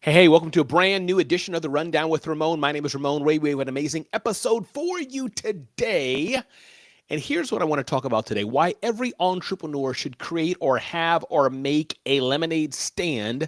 Hey, welcome to a brand new edition of the Rundown with Ramon. My name is Ramon Ray. We have an amazing episode for you today. And here's what I want to talk about today: why every entrepreneur should create or have or make a lemonade stand.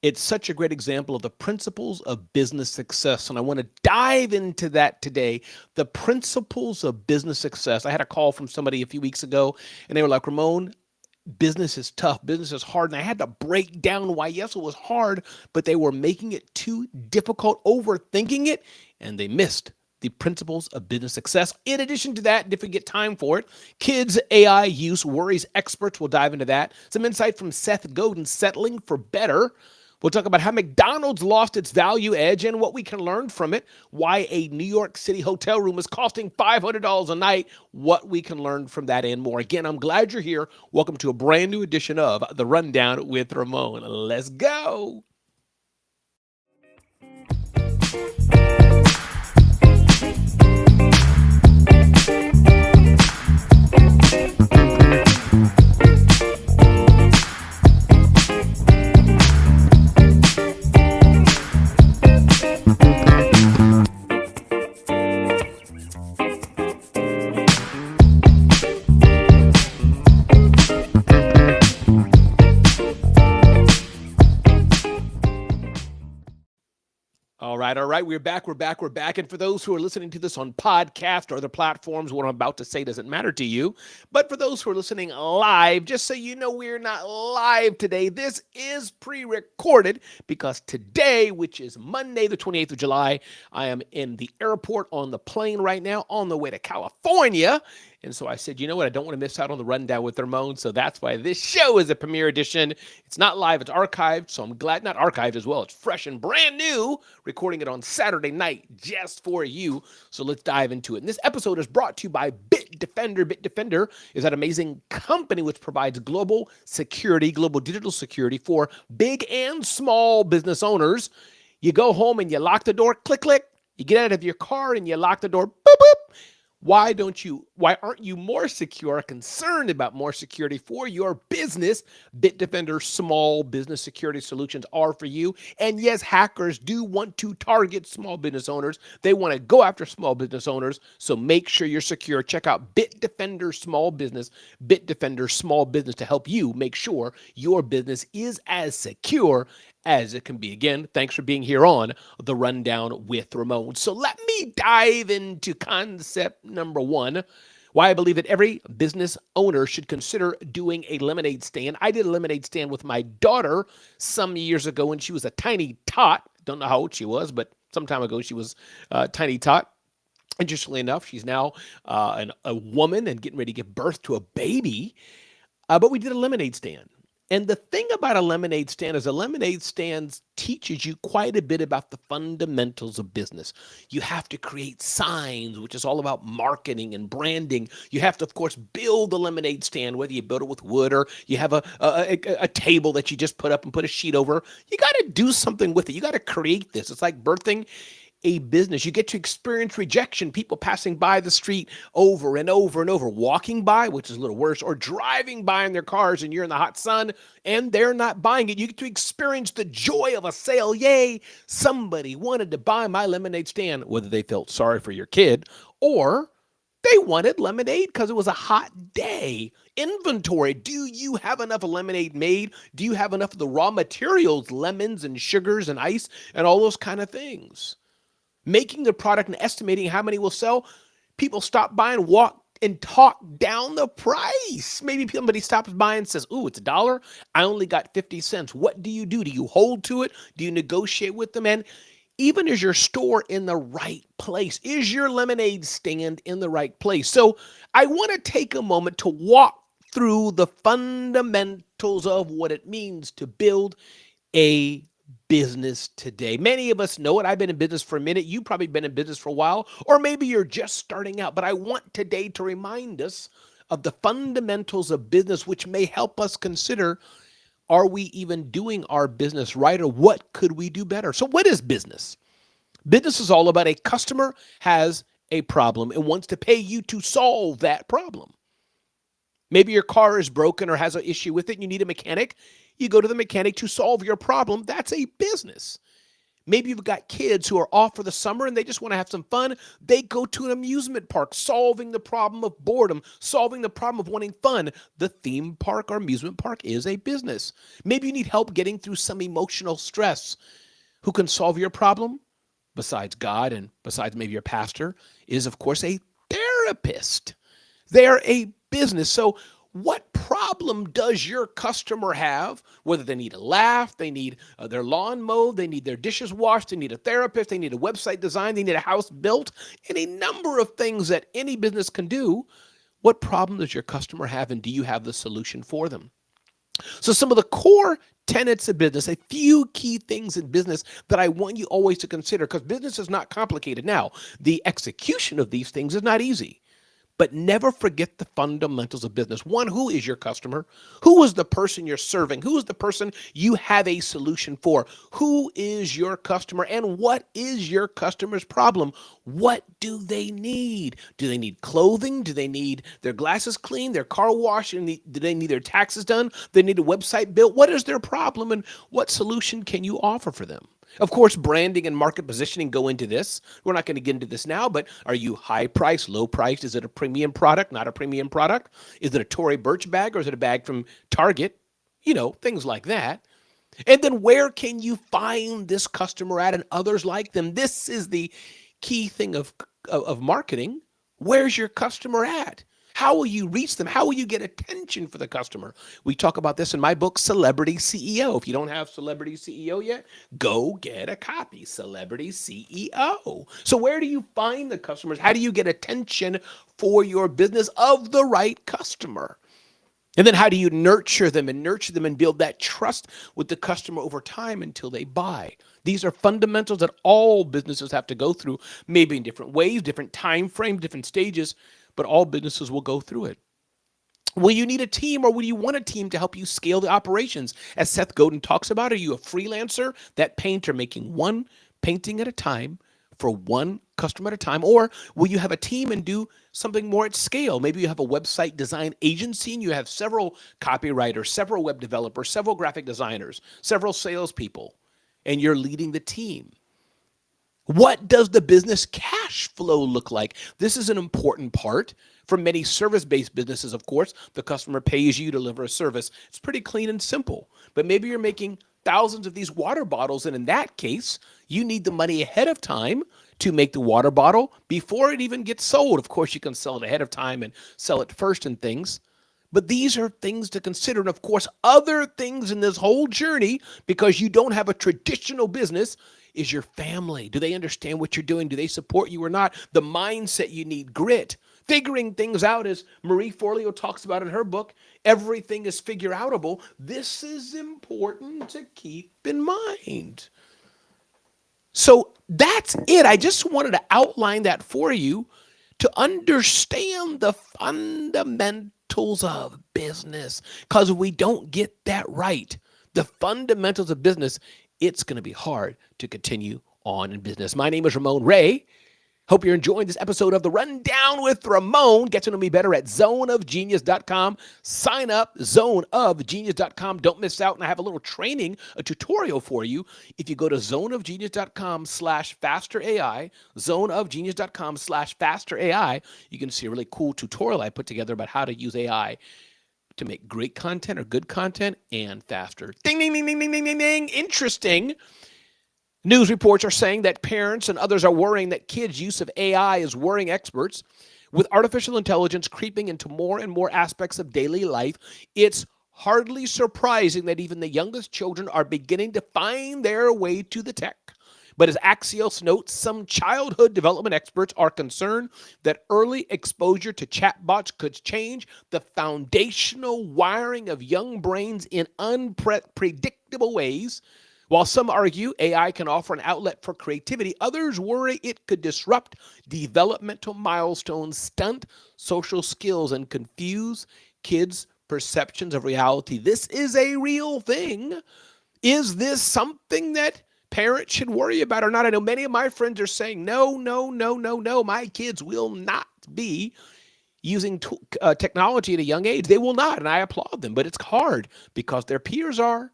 It's such a great example of the principles of business success. And I want to dive into that today. The principles of business success. I had a call from somebody a few weeks ago, and they were like, Ramon, business is tough, business is hard. And I had to break down why, yes, it was hard, but they were making it too difficult, overthinking it, and they missed the principles of business success. In addition to that, if we get time for it, kids' AI use worries experts. We'll dive into that. Some insight from Seth Godin, settling for better. We'll talk about how McDonald's lost its value edge and what we can learn from it, why a New York City hotel room is costing $500 a night, what we can learn from that, and more. Again, I'm glad you're here. Welcome to a brand new edition of The Rundown with Ramon. Let's go. All right. We're back. And for those who are listening to this on podcast or other platforms, what I'm about to say doesn't matter to you. But for those who are listening live, just so you know, we're not live today. This is pre-recorded because today, which is Monday, the 28th of July, I am in the airport on the plane right now on the way to California. And so I said, you know what? I don't want to miss out on the Rundown with Ramon. So that's why this show is a premiere edition. It's not live, it's archived. So I'm glad, not archived as well. It's fresh and brand new, recording it on Saturday night just for you. So let's dive into it. And this episode is brought to you by Bitdefender. Bitdefender is that amazing company which provides global security, global digital security for big and small business owners. You go home and you lock the door, click, click. You get out of your car and you lock the door, boop, boop. Why aren't you more secure, concerned about more security for your business? Bitdefender small business security solutions are for you. And yes, hackers do want to target small business owners. They want to go after small business owners. So make sure you're secure. Check out Bitdefender small business to help you make sure your business is as secure as it can be. Again, thanks for being here on The Rundown with Ramon. So let me dive into concept number one, why I believe that every business owner should consider doing a lemonade stand. I did a lemonade stand with my daughter some years ago when she was a tiny tot. Don't know how old she was, but some time ago she was a tiny tot. Interestingly enough, she's now a woman and getting ready to give birth to a baby. But we did a lemonade stand. And the thing about a lemonade stand is a lemonade stand teaches you quite a bit about the fundamentals of business. You have to create signs, which is all about marketing and branding. You have to, of course, build the lemonade stand, whether you build it with wood or you have a table that you just put up and put a sheet over. You got to do something with it. You got to create this. It's like birthing a business. You get to experience rejection, people passing by the street over and over and over, walking by, which is a little worse, or driving by in their cars and you're in the hot sun and they're not buying it. You get to experience the joy of a sale. Yay, somebody wanted to buy my lemonade stand, whether they felt sorry for your kid or they wanted lemonade because it was a hot day. Inventory. Do you have enough lemonade made? Do you have enough of the raw materials, lemons and sugars and ice and all those kind of things? Making the product and estimating how many will sell. People stop by and walk and talk down the price. Maybe somebody stops by and says, ooh, it's $1. I only got 50 cents. What do? Do you hold to it? Do you negotiate with them? And even is your store in the right place? Is your lemonade stand in the right place? So I want to take a moment to walk through the fundamentals of what it means to build a business today. Many of us know it. I've been in business for a minute. You've probably been in business for a while, or maybe you're just starting out. But I want today to remind us of the fundamentals of business, which may help us consider, are we even doing our business right, or what could we do better? So what is business? Business is all about a customer has a problem and wants to pay you to solve that problem. Maybe your car is broken or has an issue with it and you need a mechanic. You go to the mechanic to solve your problem. That's a business. Maybe you've got kids who are off for the summer and they just want to have some fun. They go to an amusement park, solving the problem of boredom, solving the problem of wanting fun. The theme park or amusement park is a business. Maybe you need help getting through some emotional stress. Who can solve your problem? Besides God and besides maybe your pastor, is of course a therapist. They're a business. So, what problem does your customer have? Whether they need a laugh, they need their lawn mowed, they need their dishes washed, they need a therapist, they need a website designed, they need a house built, and a number of things that any business can do. What problem does your customer have, and do you have the solution for them? So, some of the core tenets of business, a few key things in business that I want you always to consider, because business is not complicated. Now, the execution of these things is not easy. But never forget the fundamentals of business. One, who is your customer? Who is the person you're serving? Who is the person you have a solution for? Who is your customer and what is your customer's problem? What do they need? Do they need clothing? Do they need their glasses cleaned, their car washed? Do they need their taxes done? Do they need a website built? What is their problem and what solution can you offer for them? Of course, branding and market positioning go into this. We're not going to get into this now, but are you high price, low price? Is it a premium product, not a premium product? Is it a Tory Burch bag or is it a bag from Target? Things like that. And then where can you find this customer at and others like them? This is the key thing of marketing. Where's your customer at? How will you reach them? How will you get attention for the customer? We talk about this in my book, Celebrity CEO. If you don't have Celebrity CEO yet, go get a copy, Celebrity CEO. So where do you find the customers? How do you get attention for your business of the right customer? And then how do you nurture them and build that trust with the customer over time until they buy? These are fundamentals that all businesses have to go through, maybe in different ways, different time frames, different stages, but all businesses will go through it. Will you need a team or will you want a team to help you scale the operations? As Seth Godin talks about, are you a freelancer, that painter making one painting at a time for one customer at a time? Or will you have a team and do something more at scale? Maybe you have a website design agency and you have several copywriters, several web developers, several graphic designers, several salespeople, and you're leading the team. What does the business cash flow look like? This is an important part. For many service-based businesses, of course, the customer pays you to deliver a service. It's pretty clean and simple. But maybe you're making thousands of these water bottles, and in that case, you need the money ahead of time to make the water bottle before it even gets sold. Of course, you can sell it ahead of time and sell it first and things. But these are things to consider. And of course, other things in this whole journey, because you don't have a traditional business, is your family. Do they understand what you're doing? Do they support you or not? The mindset you need, grit, figuring things out, as Marie Forleo talks about in her book, everything is figure outable. This is important to keep in mind. So that's it. I just wanted to outline that for you to understand the fundamentals of business. Because if we don't get that right, the fundamentals of business, it's going to be hard to continue on in business. My name is Ramon Ray. Hope you're enjoying this episode of The Rundown with Ramon. Get to know me better at zoneofgenius.com. Sign up, zoneofgenius.com. Don't miss out. And I have a little training, a tutorial for you. If you go to zoneofgenius.com/fasterai, zoneofgenius.com/fasterai, you can see a really cool tutorial I put together about how to use AI to make great content or good content and faster. Ding, ding, ding, ding, ding, ding, ding, ding. Interesting. News reports are saying that parents and others are worrying that kids' use of AI is worrying experts. With artificial intelligence creeping into more and more aspects of daily life, it's hardly surprising that even the youngest children are beginning to find their way to the tech. But as Axios notes, some childhood development experts are concerned that early exposure to chatbots could change the foundational wiring of young brains in unpredictable ways. While some argue AI can offer an outlet for creativity, others worry it could disrupt developmental milestones, stunt social skills, and confuse kids' perceptions of reality. This is a real thing. Is this something that parents should worry about or not? I know many of my friends are saying, no, no, no, no, no, my kids will not be using technology at a young age. They will not, and I applaud them. But it's hard because their peers are.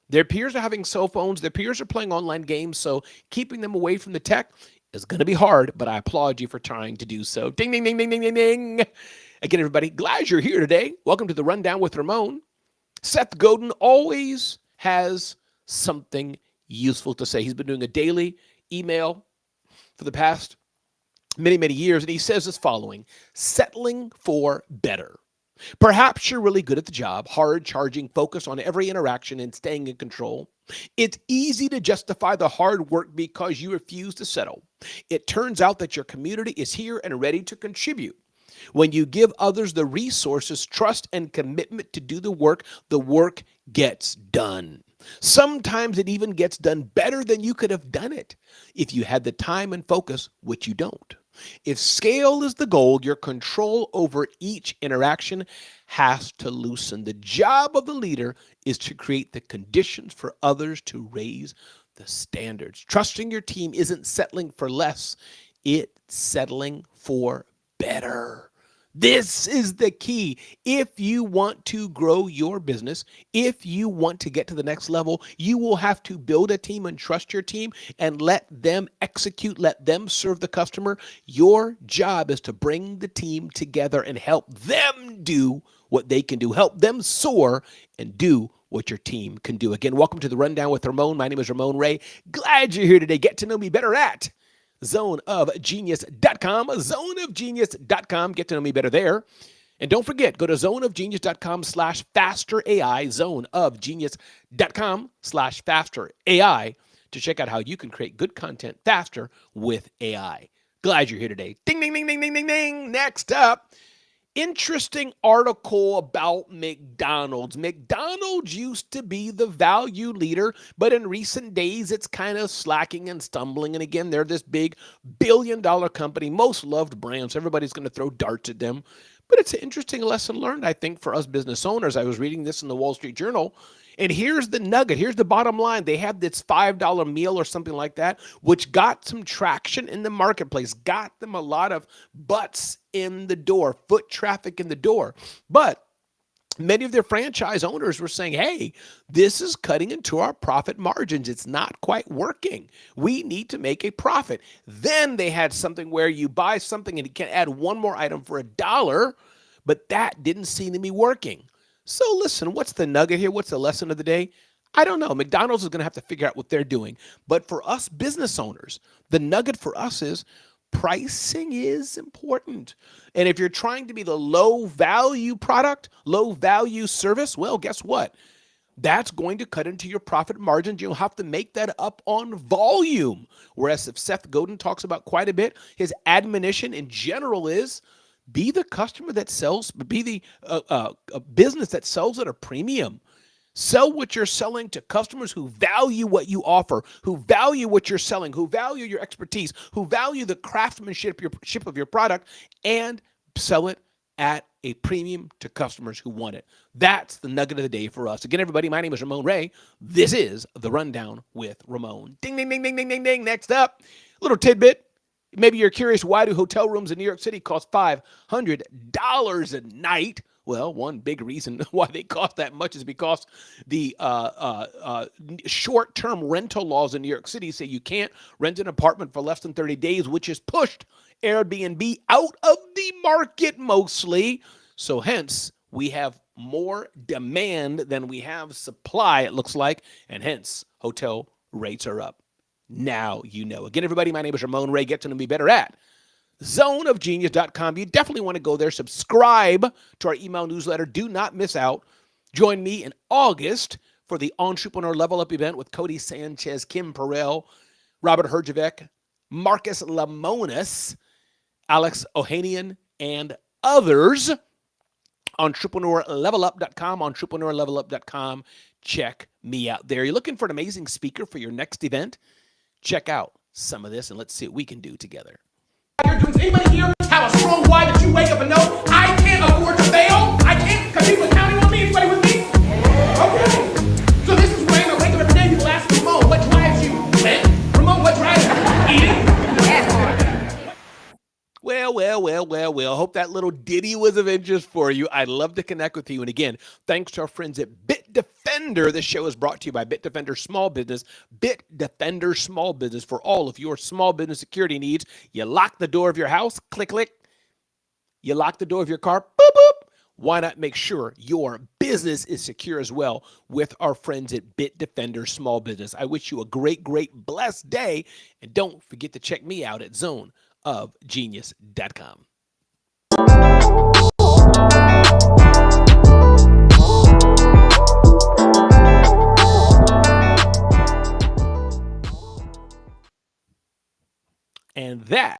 Their peers are having cell phones. Their peers are playing online games. So keeping them away from the tech is going to be hard. But I applaud you for trying to do so. Ding, ding, ding, ding, ding, ding, ding. Again, everybody, glad you're here today. Welcome to the Rundown with Ramon. Seth Godin always has something useful to say. He's been doing a daily email for the past many, many years, and he says this following: settling for better. Perhaps you're really good at the job, hard charging, focus on every interaction and staying in control. It's easy to justify the hard work because you refuse to settle. It turns out that your community is here and ready to contribute. When you give others the resources, trust, and commitment to do the work gets done. Sometimes it even gets done better than you could have done it if you had the time and focus, which you don't. If scale is the goal, your control over each interaction has to loosen. The job of the leader is to create the conditions for others to raise the standards. Trusting your team isn't settling for less, it's settling for better. This is the key. If you want to grow your business, if you want to get to the next level, you will have to build a team and trust your team and let them execute, let them serve the customer. Your job is to bring the team together and help them do what they can do, help them soar and do what your team can do. Again, welcome to the Rundown with Ramon. My name is Ramon Ray. Glad you're here today. Get to know me better at zoneofgenius.com, zoneofgenius.com. Get to know me better there. And don't forget, go to zoneofgenius.com/fasterai, zoneofgenius.com/fasterai to check out how you can create good content faster with AI. Glad you're here today. Ding, ding, ding, ding, ding, ding, ding. Next up, interesting article about McDonald's. McDonald's used to be the value leader, but in recent days, it's kind of slacking and stumbling. And again, they're this big billion-dollar company, most loved brand, so everybody's going to throw darts at them. But it's an interesting lesson learned, I think, for us business owners. I was reading this in the Wall Street Journal, and here's the nugget. Here's the bottom line. They had this $5 meal or something like that, which got some traction in the marketplace, got them a lot of butts in the door, foot traffic in the door. But many of their franchise owners were saying, hey, this is cutting into our profit margins. It's not quite working. We need to make a profit. Then they had something where you buy something and you can add one more item for $1, but that didn't seem to be working. So listen, what's the nugget here? What's the lesson of the day? I don't know. McDonald's is going to have to figure out what they're doing. But for us business owners, the nugget for us is pricing is important. And if you're trying to be the low value product, low value service, well, guess what? That's going to cut into your profit margins. You'll have to make that up on volume. Whereas if Seth Godin talks about quite a bit, his admonition in general is be the customer that sells, be the business that sells at a premium. Sell what you're selling to customers who value what you offer, who value what you're selling, who value your expertise, who value the craftsmanship of your product, and sell it at a premium to customers who want it. That's the nugget of the day for us. Again, everybody, my name is Ramon Ray. This is the Rundown with Ramon. Ding, ding, ding, ding, ding, ding, ding. Next up, a little tidbit. Maybe you're curious, why do hotel rooms in New York City cost $500 a night? Well, one big reason why they cost that much is because the short-term rental laws in New York City say you can't rent an apartment for less than 30 days, which has pushed Airbnb out of the market mostly. So hence, we have more demand than we have supply, it looks like, and hence, hotel rates are up. Now you know. Again, everybody, my name is Ramon Ray. Get to know me better at zoneofgenius.com. You definitely want to go there. Subscribe to our email newsletter. Do not miss out. Join me in August for the Entrepreneur Level Up event with Cody Sanchez, Kim Perrell, Robert Herjavec, Marcus Lemonis, Alex Ohanian, and others. EntrepreneurLevelUp.com, EntrepreneurLevelUp.com. Check me out there. You're looking for an amazing speaker for your next event? Check out some of this and let's see what we can do together. Does anybody here have a strong why that you wake up and know I can't afford to fail? I can't because people are counting on me. Anybody with me? Okay. So this is why I wake up every day. People ask me, Ramon, what drives you? Ramon, what drives you? Eating. Well. Hope that little ditty was of interest for you. I'd love to connect with you. And again, thanks to our friends at Bitdefender. This show is brought to you by Bitdefender Small Business. Bitdefender Small Business for all of your small business security needs. You lock the door of your house, click, click. You lock the door of your car, boop, boop. Why not make sure your business is secure as well with our friends at Bitdefender Small Business? I wish you a great, blessed day. And don't forget to check me out at zoneofgenius.com. And that